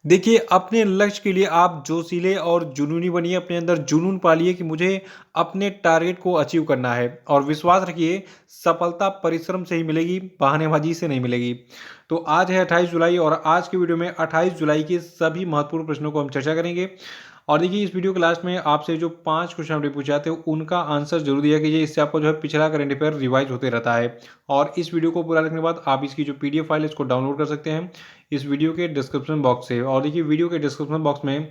देखिए, अपने लक्ष्य के लिए आप जोशीले और जुनूनी बनिए, अपने अंदर जुनून पालिए कि मुझे अपने टारगेट को अचीव करना है और विश्वास रखिए, सफलता परिश्रम से ही मिलेगी, बहानेबाज़ी से नहीं मिलेगी। तो आज है 28 जुलाई और आज की वीडियो में 28 जुलाई के सभी महत्वपूर्ण प्रश्नों को हम चर्चा करेंगे। और देखिए, इस वीडियो के लास्ट में आपसे जो 5 क्वेश्चन हमने पूछे जाते हैं, उनका आंसर ज़रूर दिया कीजिए, इससे आपको जो है पिछला करंट अफेयर रिवाइज़ होते रहता है। और इस वीडियो को पूरा देखने के बाद आप इसकी जो पीडीएफ फाइल है, इसको डाउनलोड कर सकते हैं इस वीडियो के डिस्क्रिप्शन बॉक्स से। और देखिए, वीडियो के डिस्क्रिप्शन बॉक्स में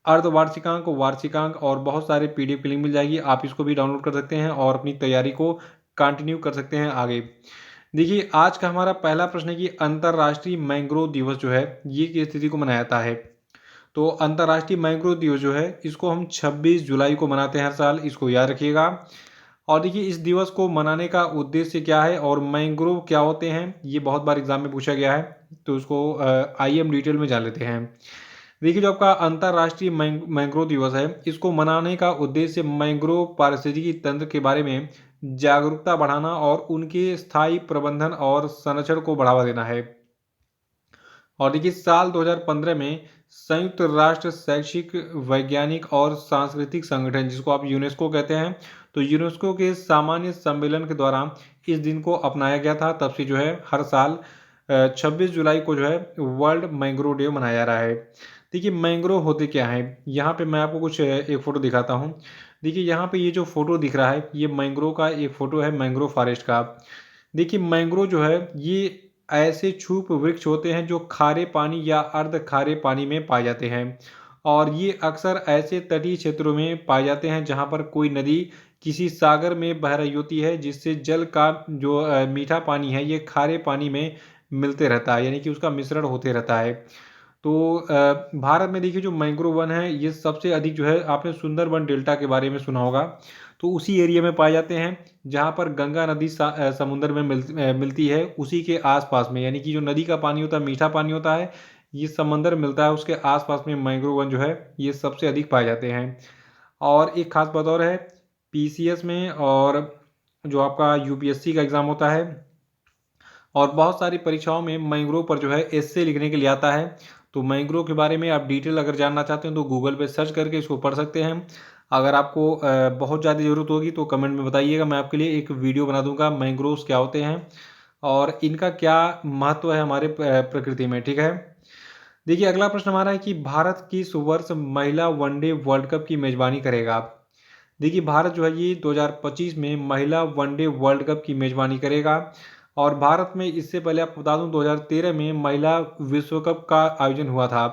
अर्धवार्षिकांक, वार्षिकांक और बहुत सारे पीडीएफ की लिंक मिल जाएगी। आप इसको भी डाउनलोड कर सकते हैं और अपनी तैयारी को कंटिन्यू कर सकते हैं आगे। देखिए, आज का हमारा पहला प्रश्न है कि अंतर्राष्ट्रीय मैंग्रोव दिवस जो है, ये किस तिथि को मनाया जाता है? तो अंतर्राष्ट्रीय मैंग्रोव दिवस जो है, इसको हम 26 जुलाई को मनाते हैं हर साल, इसको याद रखिएगा। और देखिए, इस दिवस को मनाने का उद्देश्य क्या है और मैंग्रोव क्या होते हैं, ये बहुत बार एग्जाम में पूछा गया है, तो उसको आइए हम डिटेल में जान लेते हैं। देखिए, जो आपका अंतर्राष्ट्रीय मैंग्रोव दिवस है, इसको मनाने का उद्देश्य मैंग्रोव पारिस्थितिकी तंत्र के बारे में जागरूकता बढ़ाना और उनके स्थायी प्रबंधन और संरक्षण को बढ़ावा देना है। और देखिए, साल 2015 में संयुक्त राष्ट्र शैक्षिक, वैज्ञानिक और सांस्कृतिक संगठन, जिसको आप यूनेस्को कहते हैं, तो यूनेस्को के सामान्य सम्मेलन के द्वारा इस दिन को अपनाया गया था। तब से जो है हर साल 26 जुलाई को जो है वर्ल्ड मैंग्रोव डे मनाया जा रहा है। देखिए, मैंग्रोव होते क्या हैं, यहाँ पे मैं आपको कुछ एक फ़ोटो दिखाता हूँ। देखिए, यहाँ पे ये जो फ़ोटो दिख रहा है, ये मैंग्रोव का एक फ़ोटो है, मैंग्रोव फॉरेस्ट का। देखिए, मैंग्रोव जो है, ये ऐसे छुप वृक्ष होते हैं जो खारे पानी या अर्ध खारे पानी में पाए जाते हैं। और ये अक्सर ऐसे तटीय क्षेत्रों में पाए जाते हैं जहाँ पर कोई नदी किसी सागर में बह रही होती है, जिससे जल का जो मीठा पानी है, ये खारे पानी में मिलते रहता है, यानी कि उसका मिश्रण होते रहता है। तो भारत में देखिए, जो मैंग्रोव वन है, ये सबसे अधिक जो है, आपने सुंदरबन डेल्टा के बारे में सुना होगा, तो उसी एरिया में पाए जाते हैं जहाँ पर गंगा नदी समुद्र में मिलती है, उसी के आसपास में, यानी कि जो नदी का पानी होता है, मीठा पानी होता है, ये समंदर मिलता है, उसके आसपास में मैंग्रोव वन जो है, ये सबसे अधिक पाए जाते हैं। और एक खास बात और है, पीसीएस में और जो आपका यूपीएससी का एग्ज़ाम होता है और बहुत सारी परीक्षाओं में मैंग्रोव पर जो है एस्से लिखने के लिए आता है। तो मैंग्रोव के बारे में आप डिटेल अगर जानना चाहते हैं तो गूगल पे सर्च करके इसको पढ़ सकते हैं। अगर आपको बहुत ज़्यादा ज़रूरत होगी तो कमेंट में बताइएगा, मैं आपके लिए एक वीडियो बना दूंगा मैंग्रोव्स क्या होते हैं और इनका क्या महत्व है हमारे प्रकृति में, ठीक है। देखिए, अगला प्रश्न हमारा है कि भारत किस वर्ष महिला वनडे वर्ल्ड कप की मेज़बानी करेगा। देखिए, भारत जो है, ये 2025 में महिला वनडे वर्ल्ड कप की मेज़बानी करेगा। और भारत में इससे पहले आपको बता दूं, 2013 में महिला विश्व कप का आयोजन हुआ था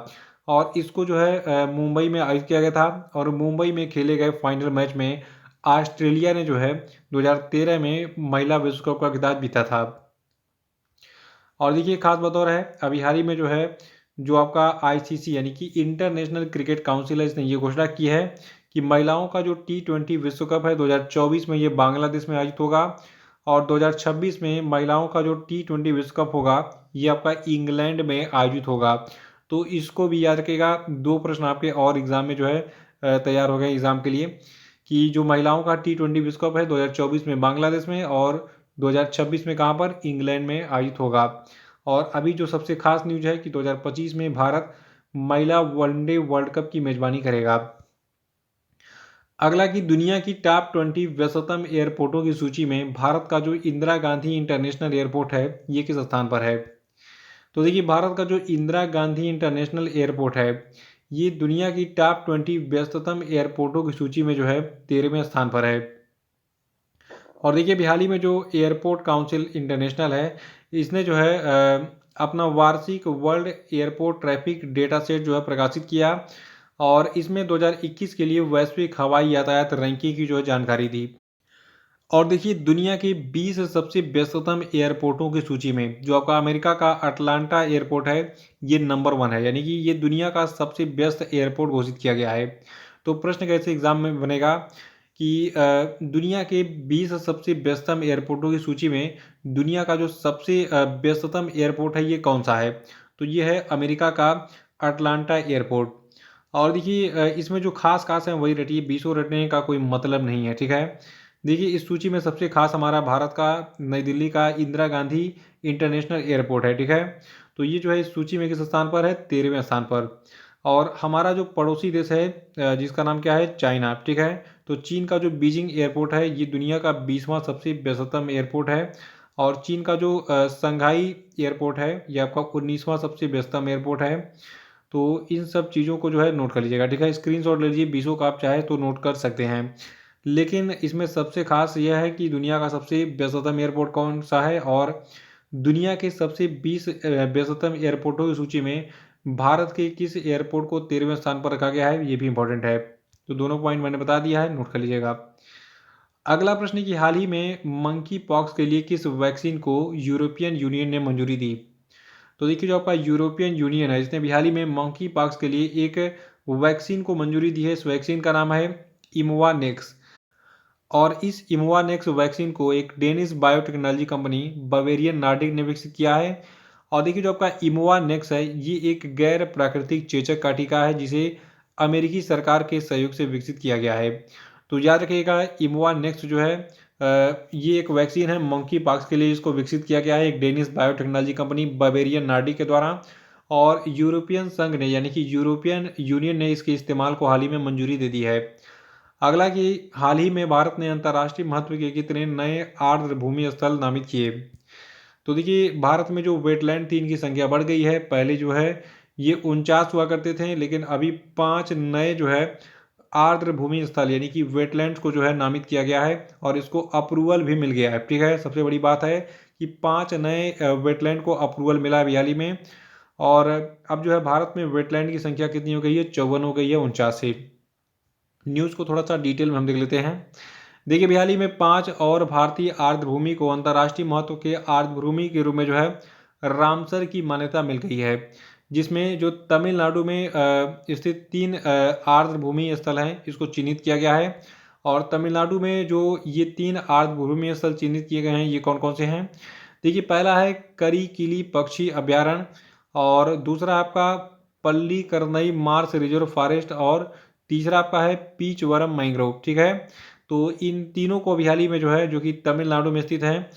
और इसको जो है मुंबई में आयोजित किया गया था। और मुंबई में खेले गए फाइनल मैच में ऑस्ट्रेलिया ने जो है 2013 में महिला विश्व कप का खिताब जीता था। और देखिए, खास बात और है, अभी हाल ही में जो है, जो आपका आईसीसी यानी कि इंटरनेशनल क्रिकेट काउंसिल है, इसने ये घोषणा की है कि महिलाओं का जो टी20 विश्व कप है 2024 में, ये बांग्लादेश में आयोजित होगा। और 2026 में महिलाओं का जो टी20 विश्व कप होगा, ये आपका इंग्लैंड में आयोजित होगा। तो इसको भी याद रखिएगा। दो प्रश्न आपके और एग्जाम में जो है तैयार हो गए एग्जाम के लिए, कि जो महिलाओं का टी20 विश्व कप है 2024 में बांग्लादेश में और 2026 में कहाँ पर, इंग्लैंड में आयोजित होगा। और अभी जो सबसे खास न्यूज है कि 2025 में भारत महिला वनडे वर्ल्ड कप की मेजबानी करेगा। अगला कि दुनिया की टॉप 20 व्यस्ततम एयरपोर्टों की सूची में भारत का जो इंदिरा गांधी इंटरनेशनल एयरपोर्ट है, ये किस स्थान पर है। तो देखिए, भारत का जो इंदिरा गांधी इंटरनेशनल एयरपोर्ट है, ये दुनिया की टॉप 20 व्यस्ततम एयरपोर्टों की सूची में जो है 13वें स्थान पर है। और देखिए, अभी हाल ही में जो एयरपोर्ट काउंसिल इंटरनेशनल है, इसने जो है अपना वार्षिक world airport traffic data set जो है प्रकाशित किया और इसमें 2021 के लिए वैश्विक हवाई यातायात रैंकिंग की जो है जानकारी दी। और देखिए, दुनिया के 20 सबसे व्यस्ततम एयरपोर्टों की सूची में जो आपका अमेरिका का अटलांटा एयरपोर्ट है, ये नंबर 1 है, यानी कि ये दुनिया का सबसे व्यस्त एयरपोर्ट घोषित किया गया है। तो प्रश्न कैसे एग्जाम में बनेगा कि दुनिया के 20 सबसे व्यस्ततम एयरपोर्टों की सूची में दुनिया का जो सबसे व्यस्ततम एयरपोर्ट है, ये कौन सा है। तो ये है अमेरिका का अटलांटा एयरपोर्ट। और देखिए, इसमें जो खास खास है वही रटिए, 20 रटने का कोई मतलब नहीं है, ठीक है। देखिए, इस सूची में सबसे खास हमारा भारत का नई दिल्ली का इंदिरा गांधी इंटरनेशनल एयरपोर्ट है, ठीक है। तो ये जो है इस सूची में किस स्थान पर है, 13वें स्थान पर। और हमारा जो पड़ोसी देश है जिसका नाम क्या है, चाइना, ठीक है। तो चीन का जो बीजिंग एयरपोर्ट है ये दुनिया का 20वां सबसे व्यस्ततम एयरपोर्ट है। और चीन का जो संघाई एयरपोर्ट है ये आपका 19वां सबसे व्यस्ततम एयरपोर्ट है। तो इन सब चीज़ों को जो है नोट कर लीजिएगा, ठीक है। स्क्रीनशॉट ले लीजिए, 20 का आप चाहे तो नोट कर सकते हैं। लेकिन इसमें सबसे खास यह है कि दुनिया का सबसे व्यस्ततम एयरपोर्ट कौन सा है, और दुनिया के सबसे 20 व्यस्ततम एयरपोर्टों की सूची में भारत के किस एयरपोर्ट को 13वें स्थान पर रखा गया है, ये भी इंपॉर्टेंट है। तो दोनों पॉइंट मैंने बता दिया है, नोट कर लीजिएगा। अगला प्रश्न है कि हाल ही में मंकी पॉक्स के लिए किस वैक्सीन को यूरोपियन यूनियन ने मंजूरी दी। तो देखिए जो आपका यूरोपियन यूनियन है इसने भी हाल ही में मंकी पॉक्स के लिए एक वैक्सीन को मंजूरी दी है। इस वैक्सीन का नाम है इमोवानेक्स। और इस इमोवानेक्स वैक्सीन को एक Danish biotechnology company Bavarian Nordic ने विकसित किया है। और देखिए जो आपका इमोवानेक्स है ये एक गैर प्राकृतिक चेचक का टीका है जिसे अमेरिकी सरकार के सहयोग से विकसित किया गया है। तो याद रखिएगा इमोवानेक्स जो है ये एक वैक्सीन है मंकी पॉक्स के लिए, इसको विकसित किया गया है एक Danish biotechnology company Bavarian Nordic के द्वारा। और यूरोपियन संघ ने यानी कि यूरोपियन यूनियन ने इसके इस्तेमाल को हाल ही में मंजूरी दे दी है। अगला कि हाल ही में भारत ने अंतर्राष्ट्रीय महत्व के कितने नए आर्द्र भूमि स्थल नामित किए। तो देखिए भारत में जो वेटलैंड थी इनकी संख्या बढ़ गई है। पहले जो है ये 49 हुआ करते थे, लेकिन अभी 5 नए जो है आर्द्र भूमि स्थल यानी कि वेटलैंड्स को जो है नामित किया गया है और इसको अप्रूवल भी मिल गया है, ठीक है। सबसे बड़ी बात है कि 5 नए वेटलैंड को अप्रूवल मिला है हाल ही में। और अब जो है भारत में वेटलैंड की संख्या कितनी हो गई है, 54 हो गई है 49 से। न्यूज़ को थोड़ा सा डिटेल में हम देख लेते हैं। देखिए हाल ही में 5 और भारतीय आर्द्रभूमि को अंतर्राष्ट्रीय महत्व के आर्द्रभूमि के रूप में जो है रामसर की मान्यता मिल गई है, जिसमें जो तमिलनाडु में स्थित 3 आर्द्रभूमि स्थल हैं इसको चिन्हित किया गया है। और तमिलनाडु में जो ये 3 आर्द्रभूमि स्थल चिन्हित किए गए हैं ये कौन कौन से हैं। देखिए पहला है करीकिली पक्षी अभ्यारण्य, और दूसरा आपका पल्ली करनई मार्स रिजर्व फॉरेस्ट, और तीसरा आपका है पीचवरम मैंग्रोव, ठीक है। तो इन तीनों को अभी हाल ही में जो है जो कि तमिलनाडु में स्थित हैं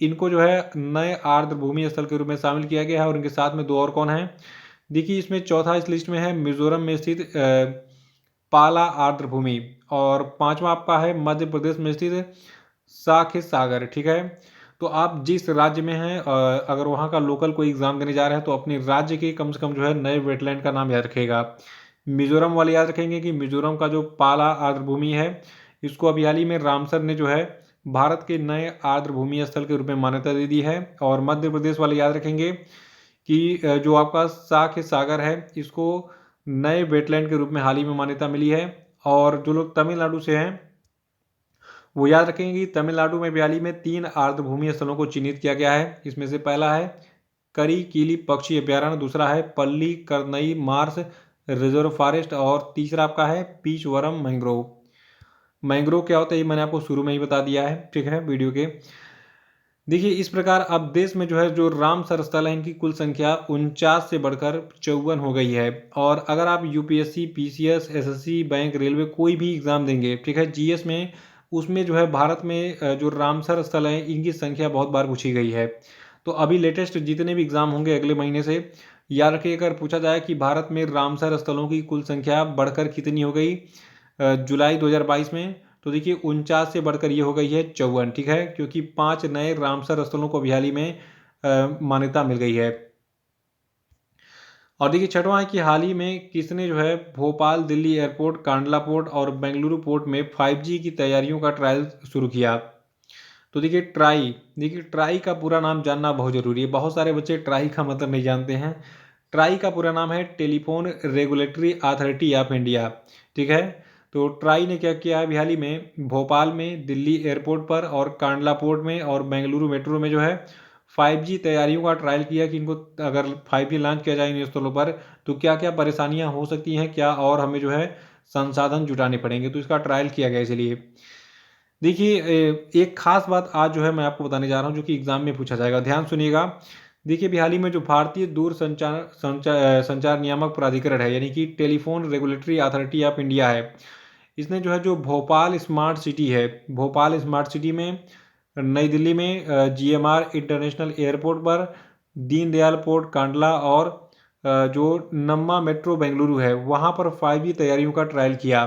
इनको जो है नए आर्द्र भूमि स्थल के रूप में शामिल किया गया है। और इनके साथ में 2 और कौन है, देखिए इसमें चौथा इस लिस्ट में है मिजोरम में स्थित पाला आर्द्र भूमि, और 5वां आपका है मध्य प्रदेश में स्थित साखे सागर, ठीक है। तो आप जिस राज्य में हैं अगर वहाँ का लोकल कोई एग्जाम देने जा रहे हैं तो अपने राज्य के कम से कम जो है नए वेटलैंड का नाम याद रखेगा। मिजोरम वाले याद रखेंगे कि मिजोरम का जो पाला आर्द्र भूमि है इसको अभी हाल ही में रामसर ने जो है भारत के नए आर्द्र भूमि स्थल के रूप में मान्यता दे दी है। और मध्य प्रदेश वाले याद रखेंगे कि जो आपका साख सागर है इसको नए वेटलैंड के रूप में हाल ही में मान्यता मिली है। और जो लोग तमिलनाडु से हैं वो याद रखेंगे कि तमिलनाडु में भी हाल ही में 3 आर्द्र भूमि स्थलों को चिन्हित किया गया है। इसमें से पहला है करी कीली पक्षी अभ्यारण्य, दूसरा है पल्ली करनई मार्स रिजर्व फॉरेस्ट, और तीसरा आपका है पीचवरम मैंग्रोव। मैंग्रोव क्या होता है ये मैंने आपको शुरू में ही बता दिया है, ठीक है, वीडियो के। देखिए इस प्रकार अब देश में जो है जो रामसर स्थल है इनकी कुल संख्या 49 से बढ़कर 54 हो गई है। और अगर आप UPSC, PCS, SSC, bank, railway कोई भी एग्जाम देंगे, ठीक है, जीएस में, उसमें जो है भारत में जो रामसर स्थल है इनकी संख्या बहुत बार पूछी गई है। तो अभी लेटेस्ट जितने भी एग्जाम होंगे अगले महीने से, याद रखिए अगर पूछा जाए कि भारत में रामसर स्थलों की कुल संख्या बढ़कर कितनी हो गई जुलाई 2022 में, तो देखिए 49 से बढ़कर ये हो गई है 54, ठीक है, क्योंकि 5 नए रामसर स्थलों को हाल ही में मान्यता मिल गई है। और देखिए छठवां है कि हाल ही में किसने जो है भोपाल, दिल्ली एयरपोर्ट, कांडला पोर्ट और बेंगलुरु पोर्ट में 5G की तैयारियों का ट्रायल शुरू किया। तो देखिए ट्राई का पूरा नाम जानना बहुत जरूरी है। बहुत सारे बच्चे ट्राई का मतलब नहीं जानते हैं। ट्राई का पूरा नाम है telephone regulatory authority of India, ठीक है। तो ट्राई ने क्या किया है हाल ही में भोपाल में, दिल्ली एयरपोर्ट पर और कांडला पोर्ट में और बेंगलुरु मेट्रो में जो है 5G तैयारियों का ट्रायल किया कि इनको अगर 5G लॉन्च किया जाए इन स्थलों पर तो क्या क्या परेशानियां हो सकती हैं क्या, और हमें जो है संसाधन जुटाने पड़ेंगे, तो इसका ट्रायल किया गया। इसलिए देखिए एक खास बात आज जो है मैं आपको बताने जा रहा हूँ जो कि एग्जाम में पूछा जाएगा, ध्यान सुनिएगा। देखिए अभी हाल ही में जो भारतीय दूर संचार नियामक प्राधिकरण है यानी कि telephone regulatory authority of India है, इसने जो है जो भोपाल स्मार्ट सिटी है, भोपाल स्मार्ट सिटी में नई दिल्ली में जीएमआर इंटरनेशनल एयरपोर्ट पर, दीनदयाल पोर्ट कांडला और जो नम्मा मेट्रो बेंगलुरु है वहाँ पर 5G तैयारियों का ट्रायल किया।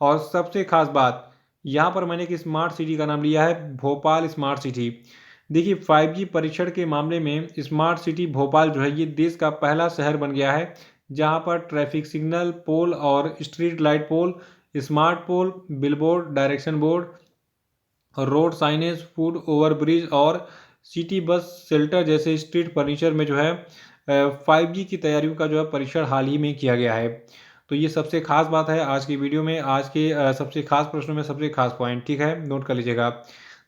और सबसे खास बात, यहाँ पर मैंने एक स्मार्ट सिटी का नाम लिया है, भोपाल स्मार्ट सिटी। देखिए 5G परीक्षण के मामले में स्मार्ट सिटी भोपाल जो है ये देश का पहला शहर बन गया है जहाँ पर ट्रैफिक सिग्नल पोल और street light pole, smart pole, billboard, direction board, road signage, food overbridge और सिटी बस शेल्टर जैसे स्ट्रीट फर्नीचर में जो है 5G की तैयारियों का जो है परीक्षण हाल ही में किया गया है। तो ये सबसे खास बात है आज की वीडियो में, आज के सबसे खास प्रश्नों में सबसे खास पॉइंट, ठीक है, नोट कर लीजिएगा।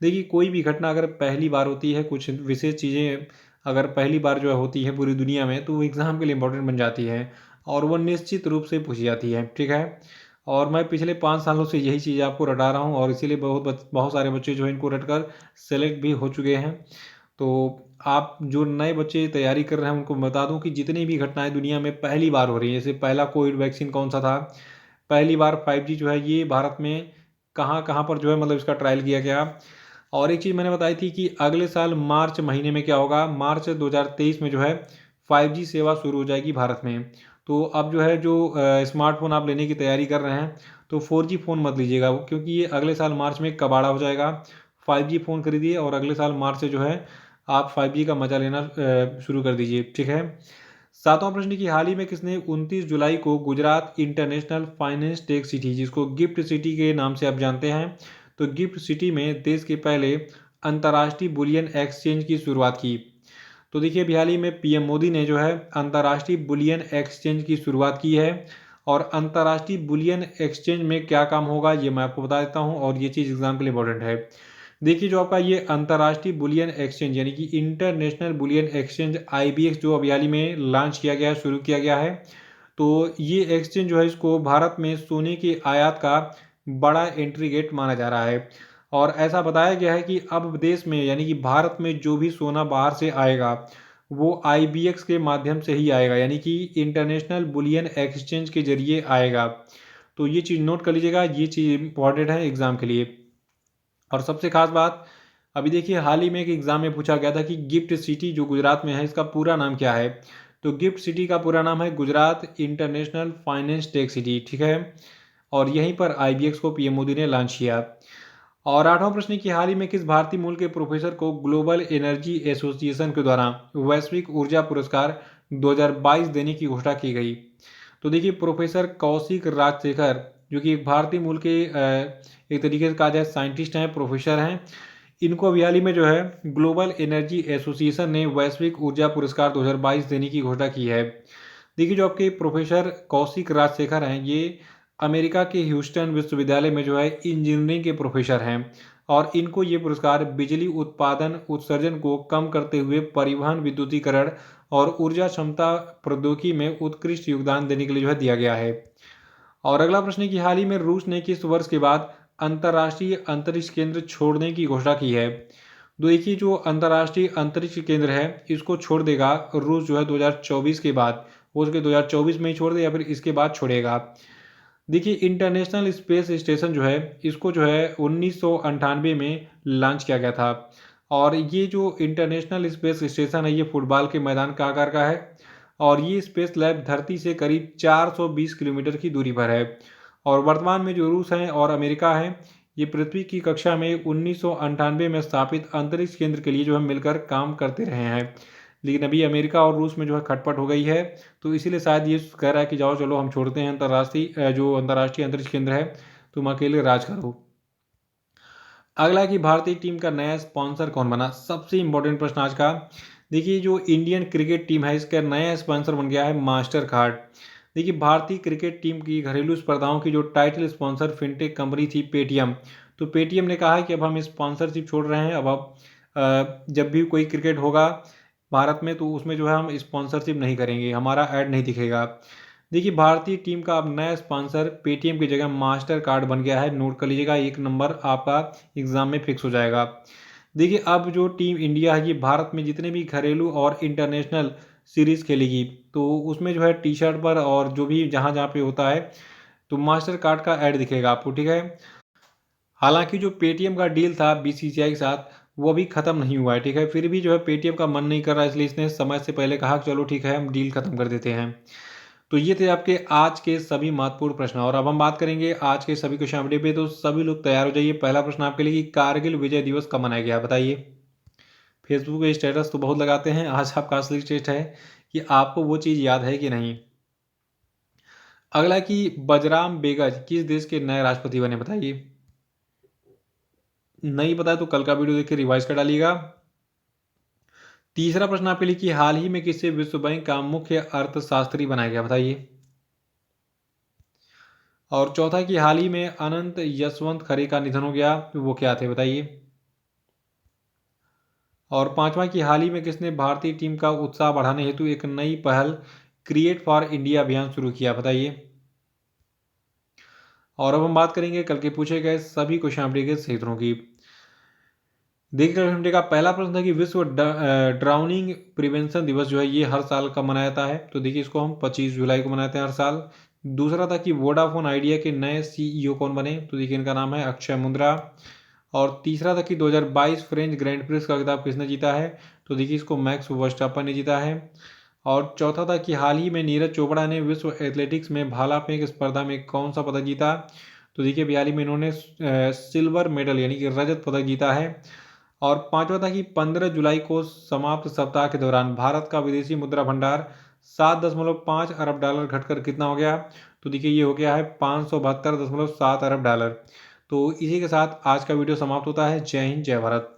देखिए कोई भी घटना अगर पहली बार होती है, कुछ विशेष चीज़ें अगर पहली बार जो है होती है पूरी दुनिया में, तो वो एग्ज़ाम के लिए इंपॉर्टेंट बन जाती है और वो निश्चित रूप से पूछी जाती है, ठीक है। और मैं पिछले 5 सालों से यही चीज़ आपको रटा रहा हूँ और इसीलिए बहुत सारे बच्चे जो है इनको रट कर सेलेक्ट भी हो चुके हैं। तो आप जो नए बच्चे तैयारी कर रहे हैं उनको बता दूं कि जितनी भी घटनाएं दुनिया में पहली बार हो रही हैं, जैसे पहला कोविड वैक्सीन कौन सा था, पहली बार 5G जो है ये भारत में कहाँ कहाँ पर जो है मतलब इसका ट्रायल किया गया। और एक चीज़ मैंने बताई थी कि अगले साल मार्च महीने में क्या होगा, मार्च 2023 में जो है 5G सेवा शुरू हो जाएगी भारत में। तो अब जो है जो स्मार्टफोन आप लेने की तैयारी कर रहे हैं तो 4G फ़ोन मत लीजिएगा, क्योंकि ये अगले साल मार्च में कबाड़ा हो जाएगा। 5G फ़ोन खरीदिए और अगले साल मार्च से जो है आप 5G का मज़ा लेना शुरू कर दीजिए, ठीक है। सातवां प्रश्न कि हाल ही में किसने 29 जुलाई को Gujarat international finance tech city, जिसको गिफ्ट सिटी के नाम से आप जानते हैं, तो गिफ्ट सिटी में देश के पहले अंतर्राष्ट्रीय बुलियन एक्सचेंज की शुरुआत की। तो देखिए अभी हाल ही में पीएम मोदी ने जो है अंतर्राष्ट्रीय बुलियन एक्सचेंज की शुरुआत की है। और अंतर्राष्ट्रीय बुलियन एक्सचेंज में क्या काम होगा ये मैं आपको बता देता हूँ और ये चीज़ एग्जाम के लिए इंपॉर्टेंट है। देखिए जो आपका ये अंतर्राष्ट्रीय बुलियन एक्सचेंज यानी कि इंटरनेशनल बुलियन एक्सचेंज IBX जो अभी हाल ही में लॉन्च किया गया है, शुरू किया गया है। तो ये एक्सचेंज जो है इसको भारत में सोने के आयात का बड़ा एंट्री गेट माना जा रहा है। और ऐसा बताया गया है कि अब देश में यानी कि भारत में जो भी सोना बाहर से आएगा वो IBX के माध्यम से ही आएगा, यानी कि इंटरनेशनल बुलियन एक्सचेंज के जरिए आएगा। तो ये चीज़ नोट कर लीजिएगा, ये चीज़ इंपॉर्टेंट है एग्ज़ाम के लिए। और सबसे खास बात, अभी देखिए हाल ही में एक एग्ज़ाम में पूछा गया था कि गिफ्ट सिटी जो गुजरात में है इसका पूरा नाम क्या है। तो गिफ्ट सिटी का पूरा नाम है Gujarat international finance tech city, ठीक है। और यहीं पर IBX को पीएम मोदी ने लॉन्च किया। और आठवां प्रश्न कि हाल ही में किस भारतीय मूल के प्रोफेसर को ग्लोबल एनर्जी एसोसिएशन के द्वारा वैश्विक ऊर्जा पुरस्कार 2022 देने की घोषणा की गई। तो देखिए प्रोफेसर कौशिक राजशेखर जो कि एक भारतीय मूल के एक तरीके से कहा जाए साइंटिस्ट हैं, प्रोफेसर हैं, इनको अभी हाल ही में जो है ग्लोबल एनर्जी एसोसिएशन ने वैश्विक ऊर्जा पुरस्कार 2022 देने की घोषणा की है। देखिए जो आपके प्रोफेसर कौशिक राजशेखर हैं ये अमेरिका के ह्यूस्टन विश्वविद्यालय में जो है इंजीनियरिंग के प्रोफेसर हैं और इनको ये पुरस्कार बिजली उत्पादन उत्सर्जन को कम करते हुए परिवहन, विद्युतीकरण और ऊर्जा क्षमता प्रौद्योगिकी में उत्कृष्ट योगदान देने के लिए जो है दिया गया है। और अगला प्रश्न है कि हाल ही में रूस ने किस वर्ष के बाद अंतर्राष्ट्रीय अंतरिक्ष केंद्र छोड़ने की घोषणा की है। देखिए जो अंतर्राष्ट्रीय अंतरिक्ष केंद्र है इसको छोड़ देगा रूस जो है 2024 के बाद, हो सके 2024 में ही छोड़ दे या फिर इसके बाद छोड़ेगा। देखिए इंटरनेशनल स्पेस स्टेशन जो है इसको जो है 1998 में लॉन्च किया गया था। और ये जो इंटरनेशनल स्पेस स्टेशन है ये फुटबॉल के मैदान का आकार का है और ये स्पेस लैब धरती से करीब 420 किलोमीटर की दूरी पर है। और वर्तमान में जो रूस हैं और अमेरिका है ये पृथ्वी की कक्षा में 1998 में स्थापित अंतरिक्ष केंद्र के लिए जो है मिलकर काम करते रहे हैं। लेकिन अभी अमेरिका और रूस में जो है खटपट हो गई है, तो इसीलिए शायद ये कह रहा है कि जाओ चलो हम छोड़ते हैं जो अंतर्राष्ट्रीय अंतरिक्ष केंद्र है, तुम अकेले राज करो। अगला है कि भारतीय टीम का नया स्पॉन्सर कौन बना, सबसे इंपॉर्टेंट प्रश्न आज का। देखिए जो इंडियन क्रिकेट टीम है इसका नया स्पॉन्सर बन गया है मास्टर कार्ड। देखिए भारतीय क्रिकेट टीम की घरेलू स्पर्धाओं की जो टाइटल स्पॉन्सर फिनटेक कंपनी थी पेटीएम, तो पेटीएम ने कहा है कि अब हम स्पॉन्सरशिप छोड़ रहे हैं, अब जब भी कोई क्रिकेट होगा भारत में तो उसमें जो है हम स्पॉन्सरशिप नहीं करेंगे, हमारा ऐड नहीं दिखेगा। देखिए भारतीय टीम का अब नया स्पॉन्सर पेटीएम की जगह मास्टर कार्ड बन गया है, नोट कर लीजिएगा, एक नंबर आपका एग्जाम में फिक्स हो जाएगा। देखिए अब जो टीम इंडिया है ये भारत में जितने भी घरेलू और इंटरनेशनल सीरीज खेलेगी तो उसमें जो है टी शर्ट पर और जो भी जहाँ जहाँ पे होता है तो मास्टर कार्ड का ऐड दिखेगा आपको, ठीक है। हालांकि जो पेटीएम का डील था बीसीसीआई के साथ वो अभी ख़त्म नहीं हुआ है, ठीक है। फिर भी जो है पेटीएम का मन नहीं कर रहा है, इसलिए इसने समय से पहले कहा कि चलो ठीक है हम डील ख़त्म कर देते हैं। तो ये थे आपके आज के सभी महत्वपूर्ण प्रश्न और अब हम बात करेंगे आज के सभी क्वेश्चन अपडेट पे। तो सभी लोग तैयार हो जाइए। पहला प्रश्न आपके लिए कि कारगिल विजय दिवस कब मनाया गया, बताइए। फेसबुक पे स्टेटस तो बहुत लगाते हैं, आज आपका असली टेस्ट है कि आपको वो चीज़ याद है कि नहीं। अगला कि बजराम बेगज किस देश के नए राष्ट्रपति बने, बताइए। नहीं पता है तो कल का वीडियो देख के रिवाइज कर डालिएगा। तीसरा प्रश्न आपके लिए कि हाल ही में किसे विश्व बैंक का मुख्य अर्थशास्त्री बनाया गया, बताइए। और चौथा कि हाल ही में अनंत यशवंत खरे का निधन हो गया, वो क्या थे, बताइए। और पांचवा कि हाल ही में किसने भारतीय टीम का उत्साह बढ़ाने हेतु एक नई पहल क्रिएट फॉर इंडिया अभियान शुरू किया, बताइए। और अब हम बात करेंगे कल के पूछे गए सभी क्वेश्चन अपडेट के सही उत्तरों की। देखिए कल घंटे का पहला प्रश्न था कि विश्व ड्राउनिंग प्रिवेंशन दिवस जो है ये हर साल कब मनाया जाता है, तो देखिए इसको हम 25 जुलाई को मनाते हैं हर साल। दूसरा था कि वोडाफोन आइडिया के नए सीईओ कौन बने, तो देखिए इनका नाम है अक्षय मुंद्रा। और तीसरा था कि 2022 फ्रेंच ग्रैंड प्रिक्स का खिताब किसने जीता है, तो देखिए इसको मैक्स वर्स्टापन ने जीता है। और चौथा था कि हाल ही में नीरज चोपड़ा ने विश्व एथलेटिक्स में भाला फेंक स्पर्धा में कौन सा पदक जीता, तो देखिए हाल ही में इन्होंने सिल्वर मेडल यानी कि रजत पदक जीता है। और पांचवा था कि 15 जुलाई को समाप्त सप्ताह के दौरान भारत का विदेशी मुद्रा भंडार 7.5 अरब डॉलर घटकर कितना हो गया, तो देखिए ये हो गया है 572.7 अरब डॉलर। तो इसी के साथ आज का वीडियो समाप्त होता है। जय हिंद, जय भारत।